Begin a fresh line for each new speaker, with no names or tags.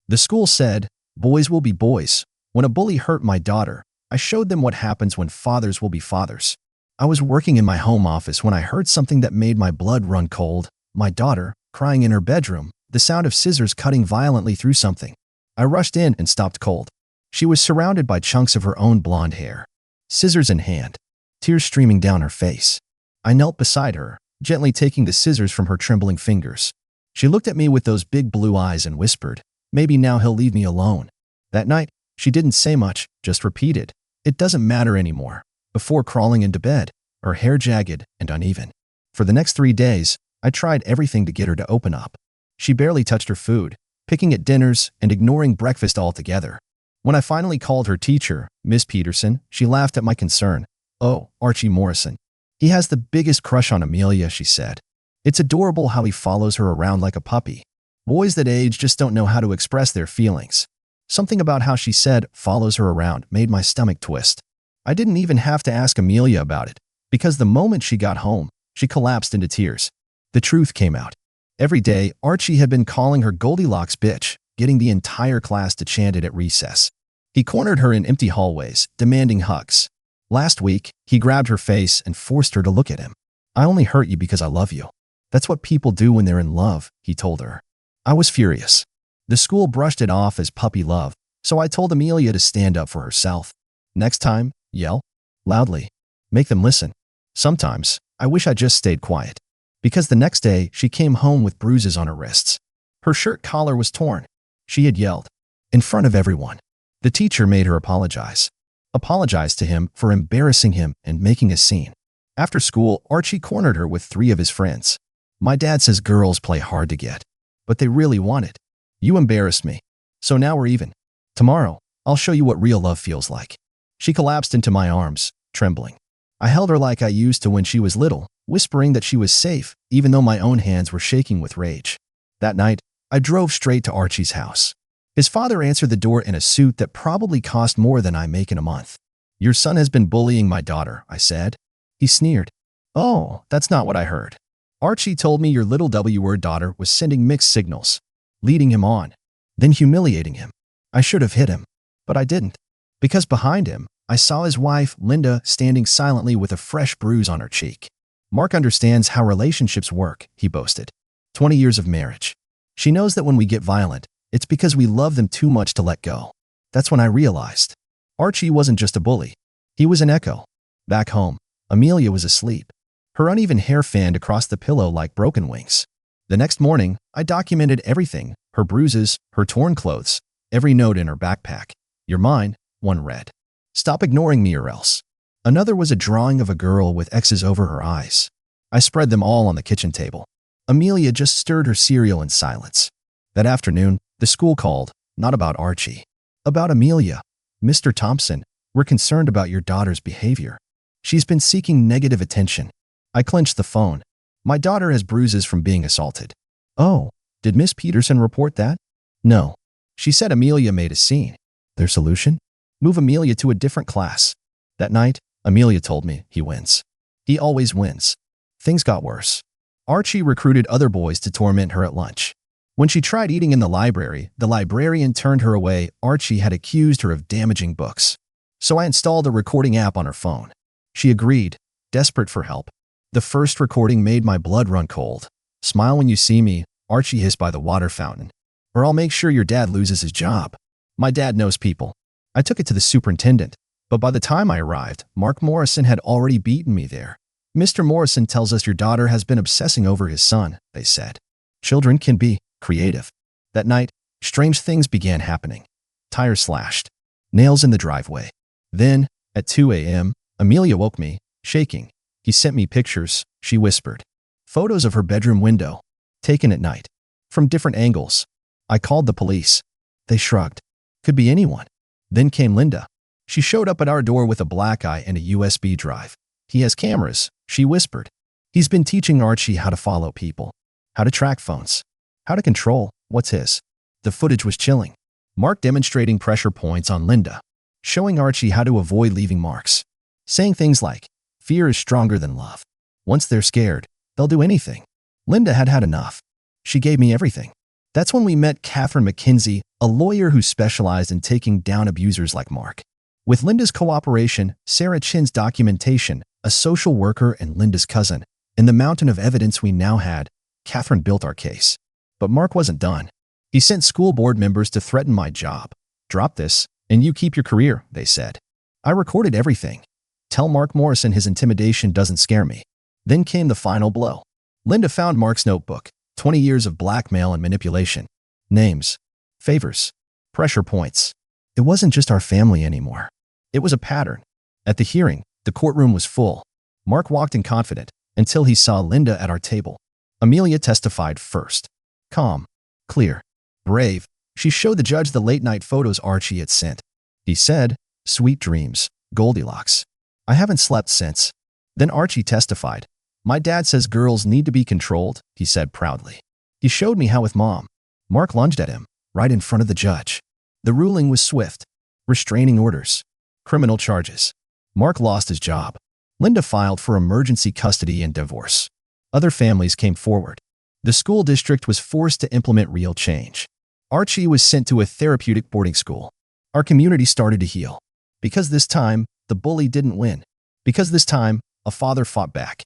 The school said, "Boys will be boys." When a bully hurt my daughter, I showed them what happens when fathers will be fathers. I was working in my home office when I heard something that made my blood run cold. My daughter, crying in her bedroom, the sound of scissors cutting violently through something. I rushed in and stopped cold. She was surrounded by chunks of her own blonde hair, scissors in hand, tears streaming down her face. I knelt beside her, gently taking the scissors from her trembling fingers. She looked at me with those big blue eyes and whispered, "Maybe now he'll leave me alone." That night, she didn't say much, just repeated, "It doesn't matter anymore," before crawling into bed, her hair jagged and uneven. For the next 3 days, I tried everything to get her to open up. She barely touched her food, picking at dinners and ignoring breakfast altogether. When I finally called her teacher, Miss Peterson, she laughed at my concern. "Oh, Archie Morrison. He has the biggest crush on Amelia," she said. "It's adorable how he follows her around like a puppy. Boys that age just don't know how to express their feelings." Something about how she said "follows her around" made my stomach twist. I didn't even have to ask Amelia about it, because the moment she got home, she collapsed into tears. The truth came out. Every day, Archie had been calling her Goldilocks bitch, getting the entire class to chant it at recess. He cornered her in empty hallways, demanding hugs. Last week, he grabbed her face and forced her to look at him. "I only hurt you because I love you. That's what people do when they're in love," he told her. I was furious. The school brushed it off as puppy love, so I told Amelia to stand up for herself. Next time, yell loudly. Make them listen. Sometimes, I wish I just stayed quiet. Because the next day, she came home with bruises on her wrists. Her shirt collar was torn. She had yelled. In front of everyone. The teacher made her apologize. Apologized to him for embarrassing him and making a scene. After school, Archie cornered her with 3 of his friends. "My dad says girls play hard to get, but they really want it. You embarrassed me. So now we're even. Tomorrow, I'll show you what real love feels like." She collapsed into my arms, trembling. I held her like I used to when she was little, whispering that she was safe, even though my own hands were shaking with rage. That night, I drove straight to Archie's house. His father answered the door in a suit that probably cost more than I make in a month. "Your son has been bullying my daughter," I said. He sneered. "Oh, that's not what I heard. Archie told me your little W-word daughter was sending mixed signals, leading him on, then humiliating him. I should have hit him, but I didn't. Because behind him, I saw his wife, Linda, standing silently with a fresh bruise on her cheek. Mark understands how relationships work," he boasted. 20 years of marriage. She knows that when we get violent, it's because we love them too much to let go." That's when I realized. Archie wasn't just a bully. He was an echo. Back home, Amelia was asleep. Her uneven hair fanned across the pillow like broken wings. The next morning, I documented everything, her bruises, her torn clothes, every note in her backpack. "You're mine," one read. "Stop ignoring me or else." Another was a drawing of a girl with X's over her eyes. I spread them all on the kitchen table. Amelia just stirred her cereal in silence. That afternoon, the school called, not about Archie. About Amelia. "Mr. Thompson, we're concerned about your daughter's behavior. She's been seeking negative attention." I clenched the phone. "My daughter has bruises from being assaulted." "Oh, did Miss Peterson report that?" "No. She said Amelia made a scene." "Their solution? Move Amelia to a different class." That night, Amelia told me he wins. He always wins. Things got worse. Archie recruited other boys to torment her at lunch. When she tried eating in the librarian turned her away. Archie had accused her of damaging books. So I installed a recording app on her phone. She agreed, desperate for help. The first recording made my blood run cold. "Smile when you see me," Archie hissed by the water fountain. "Or I'll make sure your dad loses his job." My dad knows people. I took it to the superintendent, but by the time I arrived, Mark Morrison had already beaten me there. "Mr. Morrison tells us your daughter has been obsessing over his son," they said. Children can be creative. That night, strange things began happening. Tires slashed. Nails in the driveway. Then, at 2 a.m., Amelia woke me, shaking. "He sent me pictures," she whispered. Photos of her bedroom window, taken at night, from different angles. I called the police. They shrugged. Could be anyone. Then came Linda. She showed up at our door with a black eye and a USB drive. "He has cameras," she whispered. "He's been teaching Archie how to follow people, how to track phones, how to control what's his." The footage was chilling. Mark demonstrating pressure points on Linda, showing Archie how to avoid leaving marks, saying things like, "Fear is stronger than love. Once they're scared, they'll do anything." Linda had had enough. She gave me everything. That's when we met Catherine McKinsey, a lawyer who specialized in taking down abusers like Mark. With Linda's cooperation, Sarah Chin's documentation, a social worker and Linda's cousin, and the mountain of evidence we now had, Catherine built our case. But Mark wasn't done. He sent school board members to threaten my job. "Drop this, and you keep your career," they said. I recorded everything. "Tell Mark Morrison his intimidation doesn't scare me." Then came the final blow. Linda found Mark's notebook, 20 years of blackmail and manipulation. Names, favors, pressure points. It wasn't just our family anymore. It was a pattern. At the hearing, the courtroom was full. Mark walked in confident until he saw Linda at our table. Amelia testified first. Calm, clear, brave. She showed the judge the late-night photos Archie had sent. He said, "Sweet dreams, Goldilocks. I haven't slept since." Then Archie testified. "My dad says girls need to be controlled," he said proudly. He showed me how with Mom. Mark lunged at him, right in front of the judge. The ruling was swift. Restraining orders. Criminal charges. Mark lost his job. Linda filed for emergency custody and divorce. Other families came forward. The school district was forced to implement real change. Archie was sent to a therapeutic boarding school. Our community started to heal. Because this time, the bully didn't win. Because this time, a father fought back.